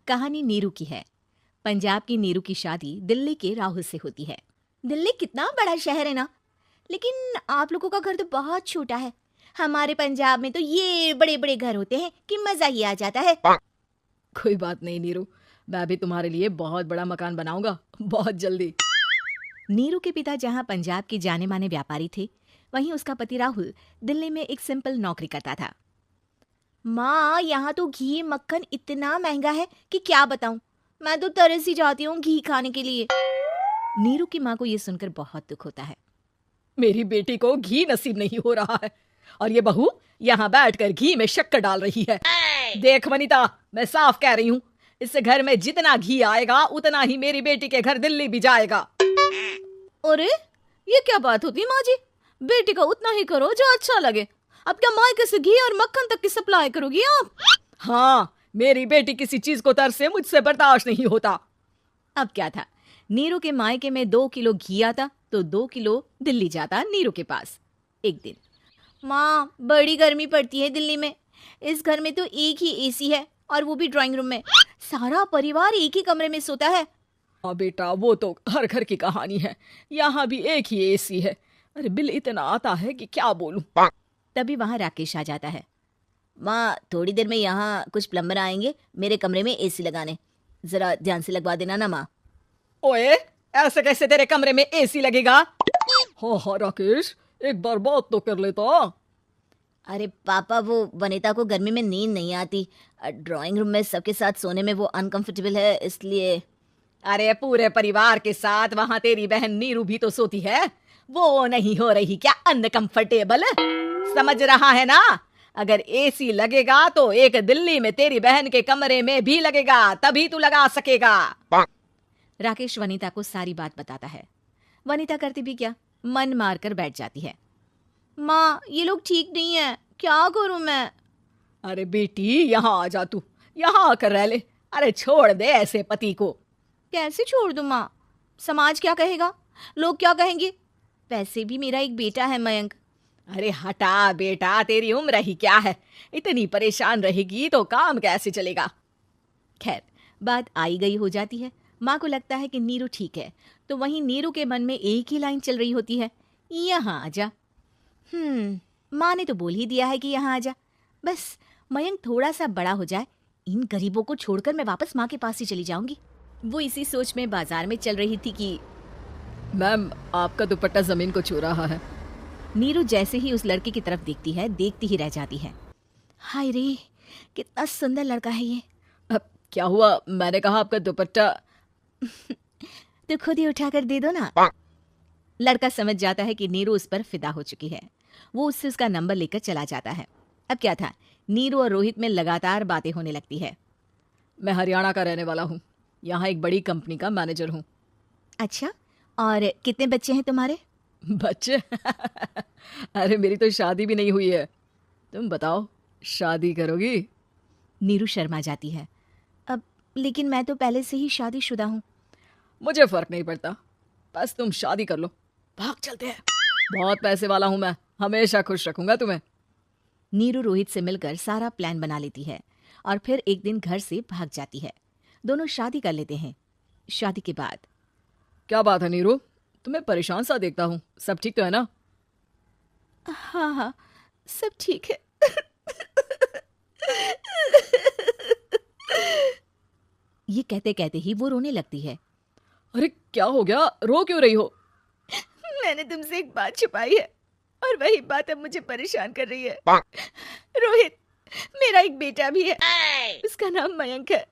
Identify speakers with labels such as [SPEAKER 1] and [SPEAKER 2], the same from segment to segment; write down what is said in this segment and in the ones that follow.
[SPEAKER 1] कहानी नीरू की है। पंजाब की नीरू की शादी दिल्ली के राहुल से होती है। दिल्ली कितना बड़ा शहर है ना, लेकिन आप लोगों का घर तो बहुत छोटा है। हमारे पंजाब में तो ये बड़े बड़े घर होते हैं कि मजा ही आ जाता है।
[SPEAKER 2] कोई बात नहीं नीरू, मैं भी तुम्हारे लिए बहुत बड़ा मकान बनाऊंगा बहुत जल्दी।
[SPEAKER 1] नीरू के पिता जहाँ पंजाब के जाने माने व्यापारी थे, वहीं उसका पति राहुल दिल्ली में एक सिंपल नौकरी करता था। माँ, यहाँ तो घी मक्खन इतना महंगा है कि क्या बताऊं। मैं तो तरस ही जाती हूँ घी खाने के लिए। नीरू की माँ को ये सुनकर बहुत दुख होता है।
[SPEAKER 2] मेरी बेटी को घी नसीब नहीं हो रहा है और ये बहू यहाँ बैठकर घी में शक्कर डाल रही है। देख वनिता, मैं साफ कह रही हूँ, इस घर में जितना घी आएगा उतना ही मेरी बेटी के घर दिल्ली भी जाएगा।
[SPEAKER 1] अरे ये क्या बात होती है माँ जी? बेटी का उतना ही करो जो अच्छा लगे। अब क्या मायके से घी और मक्खन तक की सप्लाई करोगी आप?
[SPEAKER 2] हाँ, मेरी बेटी किसी चीज को तरसे मुझसे बर्दाश्त नहीं होता।
[SPEAKER 1] अब क्या था, नीरू के मायके में 2 किलो घी आता तो 2 किलो दिल्ली जाता नीरू के पास। एक दिन, माँ बड़ी गर्मी पड़ती है दिल्ली में। इस घर में तो एक ही एसी है और वो भी ड्राइंग रूम में। सारा परिवार एक ही कमरे में सोता है।
[SPEAKER 2] हाँ बेटा, वो तो हर घर की कहानी है। यहाँ भी एक ही एसी है। अरे बिल इतना आता है कि क्या बोलूं।
[SPEAKER 1] तभी वहां राकेश आ जाता है। माँ, थोड़ी देर में यहाँ कुछ प्लम्बर आएंगे मेरे कमरे में एसी लगाने, जरा ध्यान से लगवा देना ना माँ।
[SPEAKER 2] ओए, ऐसे कैसे तेरे कमरे में एसी लगेगा? हाँ हाँ राकेश, एक बार बात तो कर लेता।
[SPEAKER 1] अरे पापा, वो वनिता को गर्मी में नींद नहीं आती। ड्राइंग रूम में सबके साथ सोने में वो अनकंफर्टेबल है, इसलिए।
[SPEAKER 2] अरे पूरे परिवार के साथ वहाँ तेरी बहन नीरू भी तो सोती है, वो नहीं हो रही क्या अनकंफर्टेबल? समझ रहा है ना? अगर एसी लगेगा तो एक दिल्ली में तेरी बहन के कमरे में भी लगेगा, तभी तू लगा सकेगा।
[SPEAKER 1] राकेश वनिता को सारी बात बताता है। वनिता करती भी क्या, मन मारकर बैठ जाती है। माँ, ये लोग ठीक नहीं है, क्या करूं मैं?
[SPEAKER 2] अरे बेटी, यहाँ आ जा, तू यहाँ आकर रह ले। अरे छोड़ दे ऐसे पति को।
[SPEAKER 1] कैसे छोड़ दूं माँ? समाज क्या कहेगा, लोग क्या कहेंगे? वैसे भी मेरा एक बेटा है मयंक।
[SPEAKER 2] अरे हटा बेटा, तेरी उम्र ही क्या है, इतनी परेशान रहेगी तो काम कैसे चलेगा।
[SPEAKER 1] खैर, बात आई गई हो जाती है। माँ को लगता है कि नीरू ठीक है, तो वहीं नीरू के मन में एक ही लाइन चल रही होती है, यहाँ आ जा। माँ ने तो बोल ही दिया है कि यहाँ आ जा। बस मयंक थोड़ा सा बड़ा हो जाए, इन गरीबों को छोड़कर मैं वापस माँ के पास ही चली जाऊंगी। वो इसी सोच में बाजार में चल रही थी कि
[SPEAKER 2] मैम, आपका दुपट्टा जमीन को छू रहा है।
[SPEAKER 1] नीरू जैसे ही उस लड़के की तरफ देखती है, देखती ही रह जाती है। हाय रे, कितना सुंदर लड़का है ये।
[SPEAKER 2] अब क्या हुआ? मैंने कहा आपका दुपट्टा।
[SPEAKER 1] तो खुद ही उठाकर दे दो ना। लड़का समझ जाता है कि नीरू उस पर फिदा हो चुकी है। वो उससे उसका नंबर लेकर चला जाता है। अब क्या था, नीरू और रोहित में लगातार बातें होने लगती है।
[SPEAKER 2] मैं हरियाणा का रहने वाला हूँ, यहाँ एक बड़ी कंपनी का मैनेजर हूँ।
[SPEAKER 1] अच्छा, और कितने बच्चे हैं तुम्हारे?
[SPEAKER 2] बच्चे? अरे मेरी तो शादी भी नहीं हुई है। तुम बताओ, शादी करोगी?
[SPEAKER 1] नीरू शर्मा जाती है। अब लेकिन मैं तो पहले से ही शादीशुदा हूँ।
[SPEAKER 2] मुझे फर्क नहीं पड़ता, बस तुम शादी कर लो, भाग चलते हैं। बहुत पैसे वाला हूँ मैं, हमेशा खुश रखूंगा तुम्हें।
[SPEAKER 1] नीरू रोहित से मिलकर सारा प्लान बना लेती है और फिर एक दिन घर से भाग जाती है। दोनों शादी कर लेते हैं। शादी के बाद,
[SPEAKER 2] क्या बात है नीरू, तुम्हें परेशान सा देखता हूँ, सब ठीक तो है ना?
[SPEAKER 1] हाँ हाँ, सब ठीक है। ये कहते कहते ही वो रोने लगती है।
[SPEAKER 2] अरे क्या हो गया, रो क्यों रही हो?
[SPEAKER 1] मैंने तुमसे एक बात छुपाई है और वही बात अब मुझे परेशान कर रही है। रोहित, मेरा एक बेटा भी है, उसका नाम मयंक है।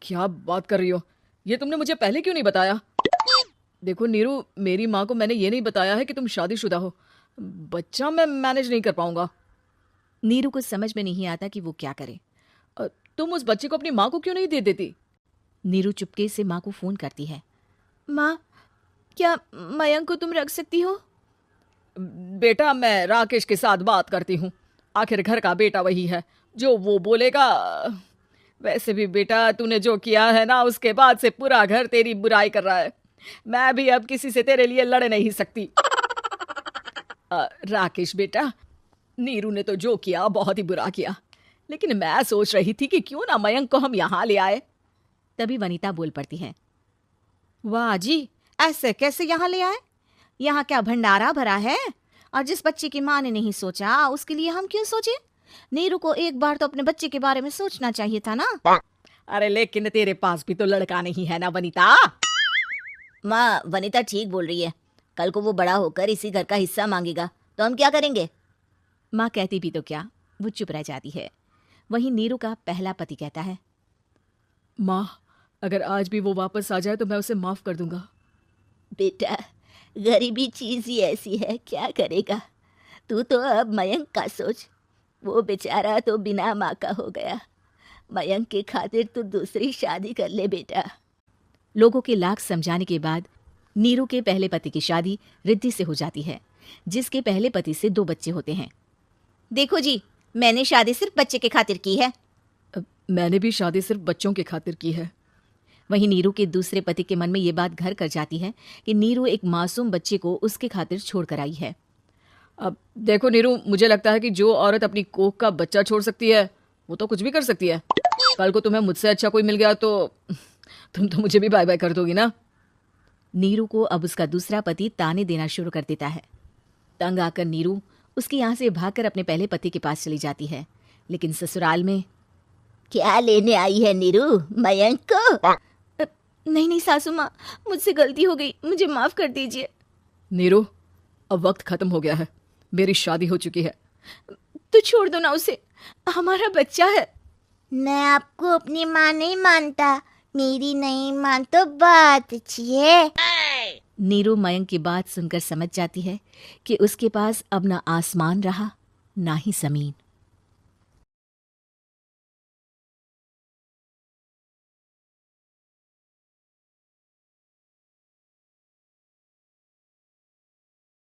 [SPEAKER 2] क्या बात कर रही हो? ये तुमने मुझे पहले क्यों नहीं बताया? देखो नीरू, मेरी माँ को मैंने ये नहीं बताया है कि तुम शादीशुदा हो। बच्चा मैं मैनेज नहीं कर पाऊंगा।
[SPEAKER 1] नीरू को समझ में नहीं आता कि वो क्या करे।
[SPEAKER 2] तुम उस बच्चे को अपनी माँ को क्यों नहीं दे देती?
[SPEAKER 1] नीरू चुपके से माँ को फोन करती है। माँ, क्या मयंक को तुम रख सकती हो?
[SPEAKER 2] बेटा, मैं राकेश के साथ बात करती हूँ, आखिर घर का बेटा वही है, जो वो बोलेगा। वैसे भी बेटा, तूने जो किया है ना, उसके बाद से पूरा घर तेरी बुराई कर रहा है। मैं भी अब किसी से तेरे लिए लड़ नहीं सकती। राकेश बेटा, नीरू ने तो जो किया बहुत ही बुरा किया। लेकिन मैं सोच रही थी कि क्यों ना मयंक को हम यहाँ ले आए।
[SPEAKER 1] तभी वनीता बोल पड़ती है, वाह जी, ऐसे कैसे यहाँ ले आए? यहाँ क्या भंडारा भरा है? और जिस बच्चे की माँ ने नहीं सोचा उसके लिए हम क्यों सोचे? नीरू को एक बार तो अपने बच्चे के बारे में सोचना चाहिए था ना।
[SPEAKER 2] अरे लेकिन तेरे पास भी तो लड़का नहीं है ना वनीता।
[SPEAKER 1] माँ, वनीता ठीक बोल रही है। कल को वो बड़ा होकर इसी घर का हिस्सा मांगेगा तो हम क्या करेंगे? माँ कहती भी तो क्या, वो चुप रह जाती है। वहीं नीरू का पहला पति कहता है,
[SPEAKER 2] माँ, अगर आज भी वो वापस आ जाए तो मैं उसे माफ कर दूंगा।
[SPEAKER 1] बेटा, गरीबी चीज ही ऐसी है, क्या करेगा? तू तो अब मयंक का सोच। वो बेचारा तो बिना माँ का हो गया। मयंक के खातिर तू दूसरी शादी कर ले बेटा। लोगों के लाख समझाने के बाद नीरू के पहले पति की शादी रिद्धि से हो जाती है, जिसके पहले पति से 2 बच्चे होते हैं। देखो जी, मैंने शादी सिर्फ बच्चे के खातिर की है।
[SPEAKER 2] मैंने भी शादी सिर्फ बच्चों के खातिर की है।
[SPEAKER 1] वहीं नीरू के दूसरे पति के मन में ये बात घर कर जाती है कि नीरू एक मासूम बच्चे को उसके खातिर छोड़ कर आई है।
[SPEAKER 2] अब देखो नीरू, मुझे लगता है कि जो औरत अपनी कोख का बच्चा छोड़ सकती है वो तो कुछ भी कर सकती है। कल को तुम्हें मुझसे अच्छा कोई मिल गया तो तुम तो मुझे भी बाय बाय कर दोगी ना।
[SPEAKER 1] नीरू को अब उसका दूसरा पति ताने देना शुरू कर देता है। तंग आकर नीरू उसके यहाँ से भागकर अपने पहले पति के पास चली जाती है। लेकिन ससुराल में, क्या लेने आई है नीरू, मयंक को? नहीं नहीं सासू माँ, मुझसे गलती हो गई, मुझे माफ कर दीजिए।
[SPEAKER 2] नीरू, अब वक्त खत्म हो गया है, मेरी शादी हो चुकी है।
[SPEAKER 1] तो छोड़ दो ना उसे, हमारा बच्चा है। मैं आपको अपनी माँ नहीं मानता, मेरी नहीं मान तो बात अच्छी है। नीरू मयंक की बात सुनकर समझ जाती है कि उसके पास अब ना आसमान रहा ना ही जमीन।